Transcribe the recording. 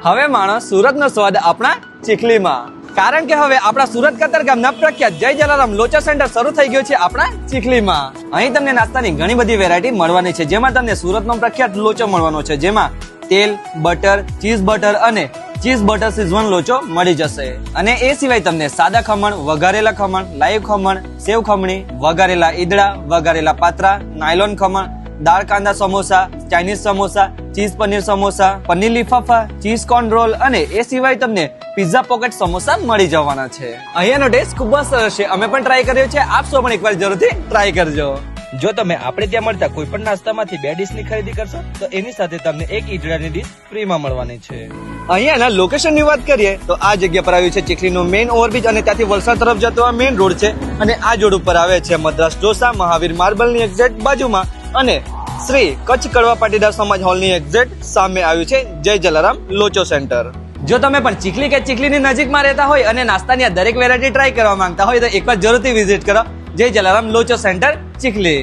હવે માણો સુરતનો સ્વાદ આપણા ચીખલીમાં, કારણ કે હવે આપણા સુરત કતારગામના પ્રખ્યાત જય જલારામ લોચો સેન્ટર શરૂ થઈ ગયો છે આપણા ચીખલીમાં. અહીં તમને નાસ્તાની ઘણી બધી વેરાયટી મળવાની છે, જેમાં તમને સુરતનો પ્રખ્યાત લોચો મળવાનો છે, જેમાં તેલ, બટર, ચીઝ બટર અને ચીઝ બટર સિઝવન લોચો મળી જશે. અને એ સિવાય તમને સાદા ખમણ, વઘારેલા ખમણ, લાઈવ ખમણ, સેવ ખમણી, વઘારેલા ઈદડા, વઘારેલા પાત્રા, નાયલોન ખમણ, દાળ કાંદા સમોસા, ચાઇનીઝ સમોસા, ચીઝ પનીર સમોસા, પનીર લીફાફા, ચીઝ કોર્ન રોલ અને એ સિવાય તમને પિઝા પોકેટ સમોસા મળી જવાના છે. અહીંયાનો ટેસ્ટ ખૂબ જ સરસ છે, અમે પણ ટ્રાય કર્યો છે. આપ સૌ પણ એકવાર જરૂરથી ટ્રાય કરજો. જો તમે આપણે ત્યાં મળતા કોઈ પણ નાસ્તામાંથી 2 ડીશની ખરીદી કરશો તો એની સાથે તમને એક ઈદડાની ડીશ ફ્રીમાં મળવાની છે. અહીંયાના લોકેશનની વાત કરીએ તો આ જગ્યા પર આવ્યું છે ચીખલીનું મેઇન ઓવરબ્રિજ અને ત્યાંથી વલસાડ તરફ જતો આ મેઇન રોડ છે. અને આ જોડ ઉપર આવે છે મદ્રાસ ઢોસા, મહાવીર માર્બલની એક્ઝેક્ટ બાજુમાં અને શ્રી કચ્છ કડવા પાટીદાર સમાજ હોલની એક્ઝેક્ટ સામે આવ્યું છે જય જલારામ લોચો સેન્ટર. જો તમે પણ ચીખલી કે ચીખલીની નજીકમાં રહેતા હોય અને નાસ્તાની આ દરેક વેરાયટી ટ્રાય કરવા માંગતા હોય તો એકવાર જરૂરથી વિઝિટ કરો જય જલારામ લોચો સેન્ટર ચીખલી.